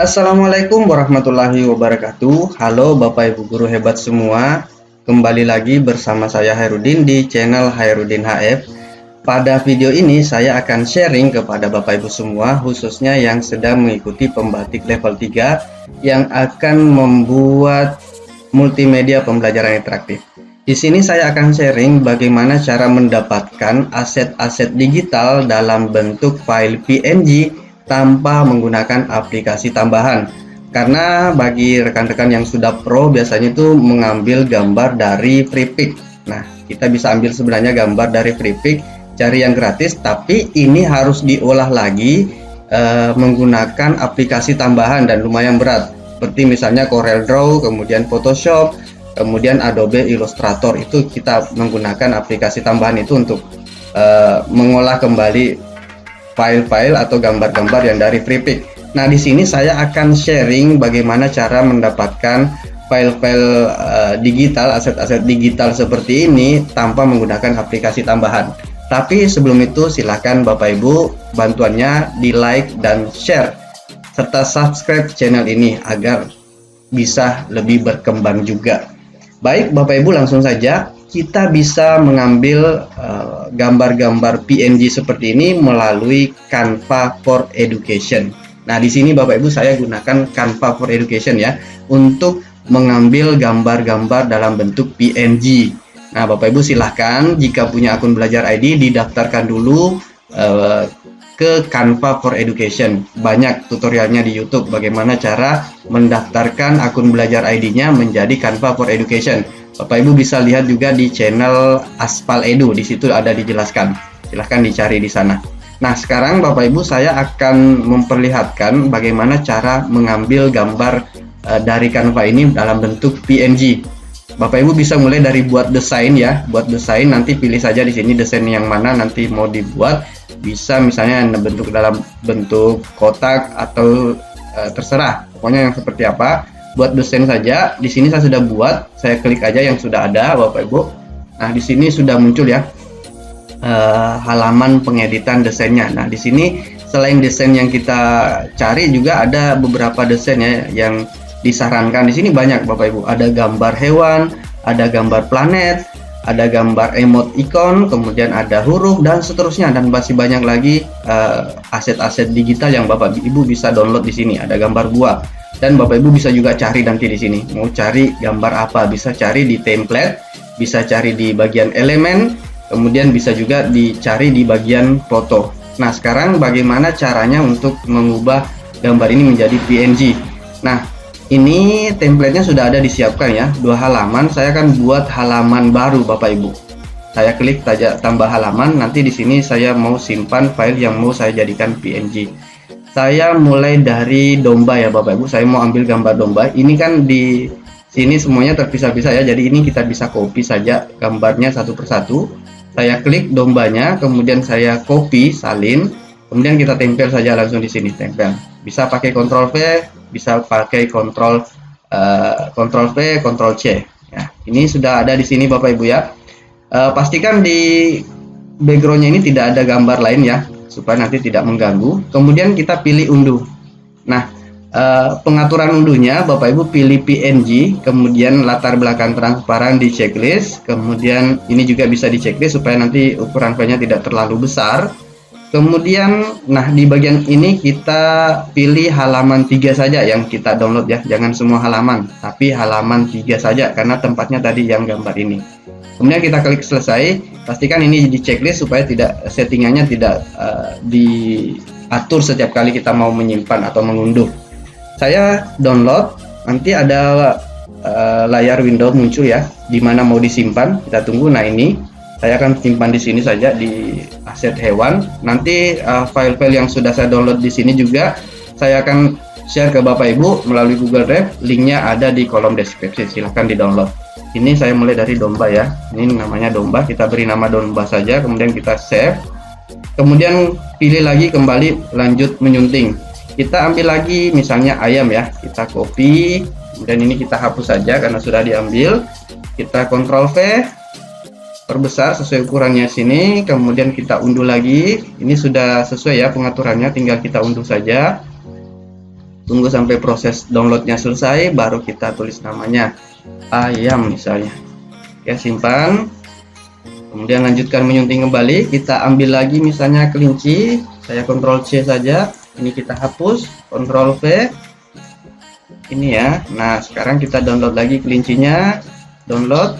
Assalamualaikum warahmatullahi wabarakatuh. Halo Bapak Ibu guru hebat semua. Kembali lagi bersama saya Hairudin di channel Hairudin HF. Pada video ini saya akan sharing kepada Bapak Ibu semua, khususnya yang sedang mengikuti pembatik level 3 yang akan membuat multimedia pembelajaran interaktif. Di sini saya akan sharing bagaimana cara mendapatkan aset-aset digital dalam bentuk file PNG tanpa menggunakan aplikasi tambahan. Karena bagi rekan-rekan yang sudah pro biasanya itu mengambil gambar dari FreePic. Nah, kita bisa ambil sebenarnya gambar dari FreePic, cari yang gratis, tapi ini harus diolah lagi menggunakan aplikasi tambahan dan lumayan berat. Seperti misalnya CorelDRAW, kemudian Photoshop, kemudian Adobe Illustrator. Itu kita menggunakan aplikasi tambahan itu untuk mengolah kembali file-file atau gambar-gambar yang dari FreePic. Nah, di sini saya akan sharing bagaimana cara mendapatkan file-file digital, aset-aset digital seperti ini tanpa menggunakan aplikasi tambahan. Tapi sebelum itu silakan Bapak Ibu bantuannya di like dan share serta subscribe channel ini agar bisa lebih berkembang juga. Baik Bapak Ibu, langsung saja kita bisa mengambil gambar-gambar PNG seperti ini melalui Canva for Education. Nah, di sini Bapak Ibu saya gunakan Canva for Education ya untuk mengambil gambar-gambar dalam bentuk PNG. Nah, Bapak Ibu silahkan jika punya akun Belajar ID didaftarkan dulu ke Canva for Education. Banyak tutorialnya di YouTube bagaimana cara mendaftarkan akun Belajar ID-nya menjadi Canva for Education. Bapak Ibu bisa lihat juga di channel Aspal Edu, di situ ada dijelaskan. Silahkan dicari di sana. Nah, sekarang Bapak Ibu saya akan memperlihatkan bagaimana cara mengambil gambar dari Canva ini dalam bentuk PNG. Bapak Ibu bisa mulai dari buat desain ya, buat desain nanti pilih saja di sini desain yang mana nanti mau dibuat. Bisa misalnya bentuk dalam bentuk kotak atau terserah, pokoknya yang seperti apa. Buat desain saja. Di sini saya sudah buat, saya klik aja yang sudah ada Bapak Ibu. Nah, di sini sudah muncul ya halaman pengeditan desainnya. Nah, di sini selain desain yang kita cari juga ada beberapa desain ya yang disarankan. Di sini banyak Bapak Ibu, ada gambar hewan, ada gambar planet, ada gambar emot ikon, kemudian ada huruf dan seterusnya, dan masih banyak lagi aset-aset digital yang Bapak Ibu bisa download di sini. Ada gambar buah dan Bapak Ibu bisa juga cari nanti di sini. Mau cari gambar apa bisa cari di template, bisa cari di bagian elemen, kemudian bisa juga dicari di bagian foto. Nah, sekarang bagaimana caranya untuk mengubah gambar ini menjadi PNG? Nah, ini templatenya sudah ada disiapkan ya, 2 halaman. Saya akan buat halaman baru Bapak Ibu. Saya klik saja tambah halaman. Nanti di sini saya mau simpan file yang mau saya jadikan PNG. Saya mulai dari domba ya Bapak Ibu. Saya mau ambil gambar domba. Ini kan di sini semuanya terpisah-pisah ya. Jadi ini kita bisa copy saja gambarnya satu persatu. Saya klik dombanya, kemudian saya copy salin. Kemudian kita tempel saja langsung di sini, tempel. Bisa pakai Ctrl V, bisa pakai Ctrl V, Ctrl C. Ya, ini sudah ada di sini Bapak Ibu ya. Pastikan di backgroundnya ini tidak ada gambar lain ya, supaya nanti tidak mengganggu. Kemudian kita pilih unduh. Nah, pengaturan unduhnya Bapak Ibu pilih PNG, kemudian latar belakang transparan di checklist. Kemudian ini juga bisa di checklist supaya nanti ukuran filenya tidak terlalu besar. Kemudian, nah di bagian ini kita pilih halaman 3 saja yang kita download ya, jangan semua halaman, tapi halaman 3 saja karena tempatnya tadi yang gambar ini. Kemudian kita klik selesai, pastikan ini di checklist supaya tidak settingannya tidak diatur setiap kali kita mau menyimpan atau mengunduh. Saya download, nanti ada layar Windows muncul ya, dimana mau disimpan, kita tunggu. Nah, ini saya akan simpan di sini saja di aset hewan. Nanti file-file yang sudah saya download di sini juga saya akan share ke Bapak Ibu melalui Google Drive. Linknya ada di kolom deskripsi. Silahkan di download. Ini saya mulai dari domba ya. Ini namanya domba. Kita beri nama domba saja. Kemudian kita save. Kemudian pilih lagi kembali lanjut menyunting. Kita ambil lagi misalnya ayam ya. Kita copy. Kemudian ini kita hapus saja karena sudah diambil. Kita Ctrl V. Perbesar sesuai ukurannya sini, kemudian kita unduh lagi. Ini sudah sesuai ya pengaturannya, tinggal kita unduh saja. Tunggu sampai proses downloadnya selesai, baru kita tulis namanya, ayam misalnya. Oke, simpan. Kemudian lanjutkan menyunting kembali. Kita ambil lagi misalnya kelinci. Saya Ctrl C saja. Ini kita hapus. Ctrl V. Ini ya. Nah, sekarang kita download lagi kelincinya. Download.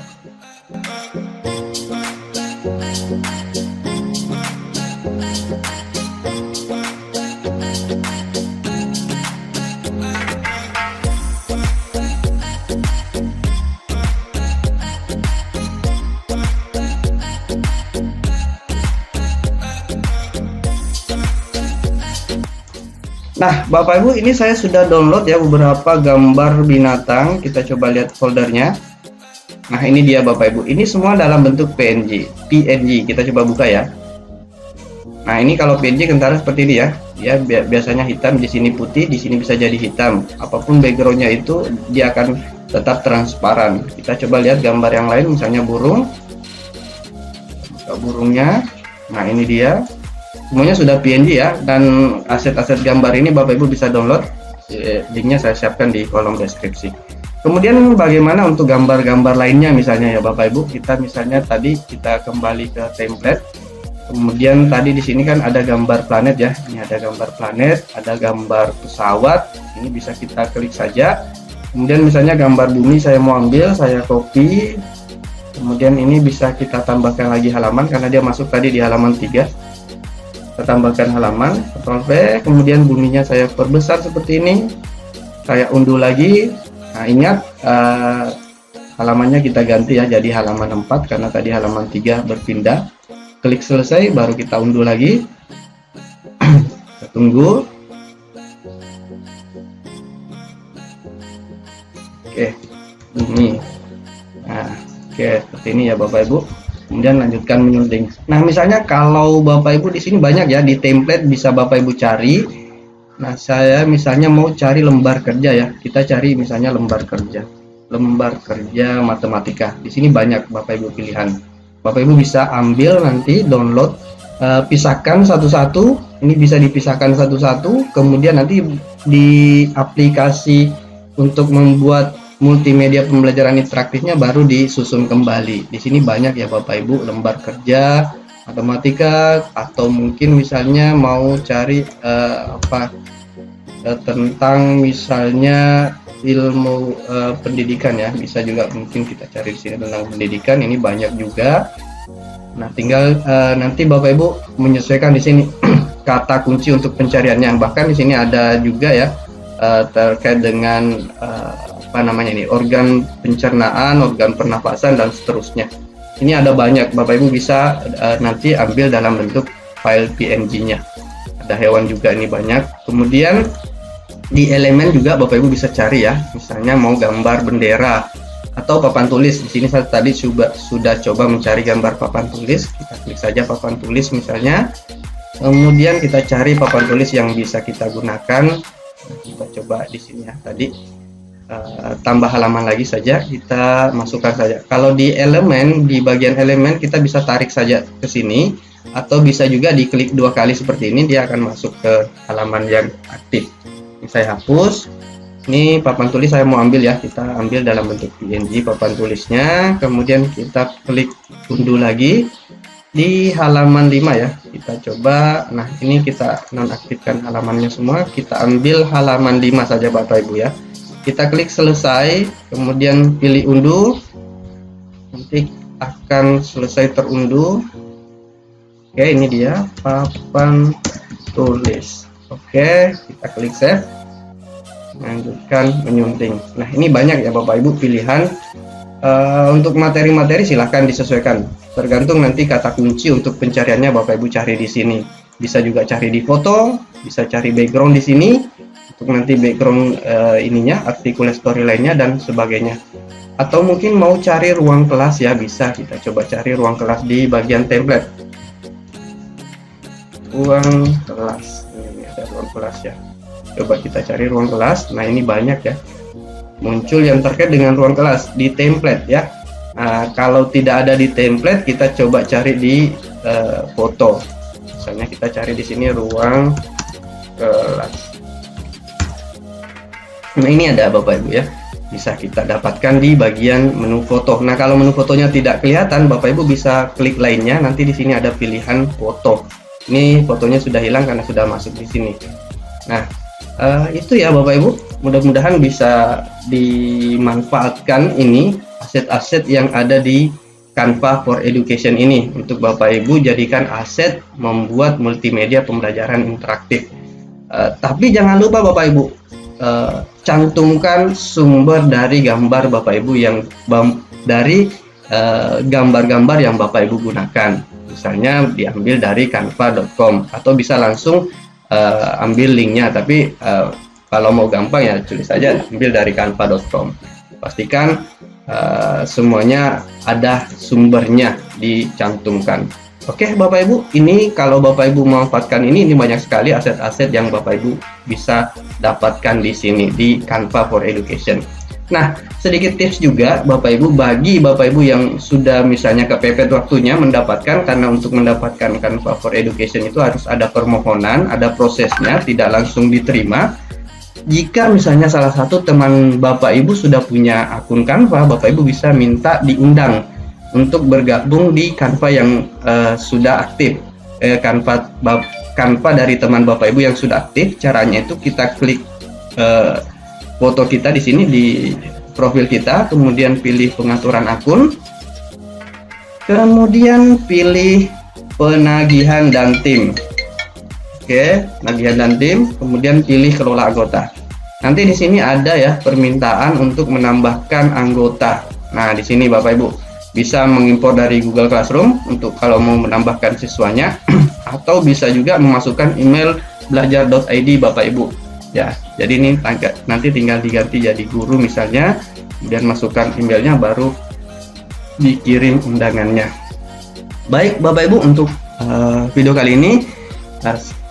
Nah, Bapak Ibu, ini saya sudah download ya beberapa gambar binatang. Kita coba lihat foldernya. Nah, ini dia Bapak Ibu. Ini semua dalam bentuk PNG. Kita coba buka ya. Nah, ini kalau PNG kentara seperti ini ya. Ya, biasanya hitam, di sini putih, di sini bisa jadi hitam. Apapun backgroundnya itu, dia akan tetap transparan. Kita coba lihat gambar yang lain, misalnya burung. Buka burungnya. Nah, ini dia. Semuanya sudah PNG ya, dan aset-aset gambar ini Bapak Ibu bisa download. Linknya saya siapkan di kolom deskripsi. Kemudian bagaimana untuk gambar-gambar lainnya misalnya ya Bapak Ibu, kita misalnya tadi kita kembali ke template. Kemudian tadi di sini kan ada gambar planet ya. Ini ada gambar planet, ada gambar pesawat. Ini bisa kita klik saja. Kemudian misalnya gambar bumi saya mau ambil, saya copy. Kemudian ini bisa kita tambahkan lagi halaman karena dia masuk tadi di halaman 3. Kita tambahkan halaman, Ctrl V, kemudian buminya saya perbesar seperti ini, saya unduh lagi. Nah, ingat halamannya kita ganti ya, jadi halaman 4 karena tadi halaman 3 berpindah. Klik selesai, baru kita unduh lagi. Kita tunggu. Oke, ini. Nah, oke, seperti ini ya Bapak Ibu. Kemudian lanjutkan menyunting. Nah, misalnya kalau Bapak Ibu di sini banyak ya, di template bisa Bapak Ibu cari. Nah, saya misalnya mau cari lembar kerja ya. Kita cari misalnya lembar kerja matematika. Di sini banyak Bapak Ibu pilihan. Bapak Ibu bisa ambil nanti download, pisahkan satu-satu. Ini bisa dipisahkan satu-satu. Kemudian nanti di aplikasi untuk membuat multimedia pembelajaran interaktifnya baru disusun kembali. Di sini banyak ya Bapak Ibu, lembar kerja matematika, atau mungkin misalnya mau cari tentang misalnya ilmu pendidikan ya, bisa juga mungkin kita cari di sini tentang pendidikan. Ini banyak juga. Nah, tinggal nanti Bapak Ibu menyesuaikan di sini kata kunci untuk pencariannya. Bahkan di sini ada juga ya terkait dengan organ pencernaan, organ pernapasan, dan seterusnya. Ini ada banyak, Bapak Ibu bisa nanti ambil dalam bentuk file PNG-nya. Ada hewan juga, ini banyak. Kemudian di elemen juga Bapak Ibu bisa cari ya, misalnya mau gambar bendera atau papan tulis. Di sini saya tadi sudah coba mencari gambar papan tulis. Kita klik saja papan tulis misalnya. Kemudian kita cari papan tulis yang bisa kita gunakan. Kita coba di sini ya tadi. Tambah halaman lagi saja, kita masukkan saja. Kalau di elemen, di bagian elemen kita bisa tarik saja ke sini, atau bisa juga diklik 2 kali seperti ini, dia akan masuk ke halaman yang aktif. Ini saya hapus. Ini papan tulis saya mau ambil ya, kita ambil dalam bentuk PNG papan tulisnya. Kemudian kita klik unduh lagi di halaman 5 ya. Kita coba. Nah, ini kita nonaktifkan halamannya semua, kita ambil halaman 5 saja Bapak Ibu ya. Kita klik selesai, kemudian pilih unduh, nanti akan selesai terunduh. Oke, ini dia papan tulis. Oke, kita klik save, lanjutkan menyunting. Nah, ini banyak ya Bapak Ibu pilihan. Untuk materi-materi silahkan disesuaikan, tergantung nanti kata kunci untuk pencariannya Bapak Ibu cari di sini. Bisa juga cari di foto, bisa cari background di sini. Untuk nanti background ininya, artikel story lainnya dan sebagainya. Atau mungkin mau cari ruang kelas ya, bisa kita coba cari ruang kelas di bagian template. Ruang kelas, ini ada ruang kelas ya. Coba kita cari ruang kelas. Nah, ini banyak ya, muncul yang terkait dengan ruang kelas di template ya. Nah, kalau tidak ada di template, kita coba cari di foto. Misalnya kita cari di sini ruang kelas. Nah, ini ada Bapak Ibu ya, bisa kita dapatkan di bagian menu foto. Nah, kalau menu fotonya tidak kelihatan, Bapak Ibu bisa klik lainnya. Nanti di sini ada pilihan foto. Ini fotonya sudah hilang karena sudah masuk di sini. Nah, itu ya Bapak Ibu. Mudah-mudahan bisa dimanfaatkan ini aset-aset yang ada di Canva for Education ini untuk Bapak Ibu jadikan aset membuat multimedia pembelajaran interaktif. Tapi jangan lupa Bapak Ibu, cantumkan sumber dari gambar Bapak Ibu yang dari gambar-gambar yang Bapak Ibu gunakan. Misalnya diambil dari canva.com atau bisa langsung ambil linknya, tapi kalau mau gampang ya tulis saja ambil dari canva.com. Pastikan semuanya ada sumbernya dicantumkan. Oke Bapak Ibu, ini kalau Bapak Ibu memanfaatkan ini banyak sekali aset-aset yang Bapak Ibu bisa dapatkan di sini di Canva for Education. Nah, sedikit tips juga Bapak Ibu bagi Bapak Ibu yang sudah misalnya kepepet waktunya mendapatkan, karena untuk mendapatkan Canva for Education itu harus ada permohonan, ada prosesnya, tidak langsung diterima. Jika misalnya salah satu teman Bapak Ibu sudah punya akun Canva, Bapak Ibu bisa minta diundang untuk bergabung di Canva yang sudah aktif. Canva dari teman Bapak Ibu yang sudah aktif, caranya itu kita klik foto kita di sini di profil kita, kemudian pilih pengaturan akun, kemudian pilih penagihan dan tim. Oke, penagihan dan tim, kemudian pilih kelola anggota. Nanti di sini ada ya permintaan untuk menambahkan anggota. Nah, di sini Bapak Ibu bisa mengimpor dari Google Classroom untuk kalau mau menambahkan siswanya atau bisa juga memasukkan email belajar.id Bapak Ibu. Ya, jadi ini nanti tinggal diganti jadi guru misalnya, kemudian masukkan emailnya baru dikirim undangannya. Baik Bapak Ibu, untuk video kali ini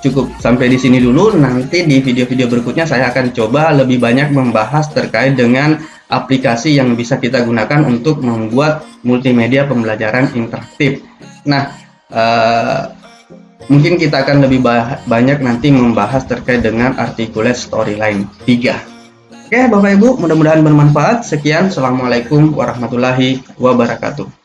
cukup sampai di sini dulu. Nanti di video-video berikutnya saya akan coba lebih banyak membahas terkait dengan aplikasi yang bisa kita gunakan untuk membuat multimedia pembelajaran interaktif. Nah, mungkin kita akan lebih banyak nanti membahas terkait dengan Articulate Storyline 3. Oke Bapak Ibu, mudah-mudahan bermanfaat. Sekian, Assalamualaikum warahmatullahi wabarakatuh.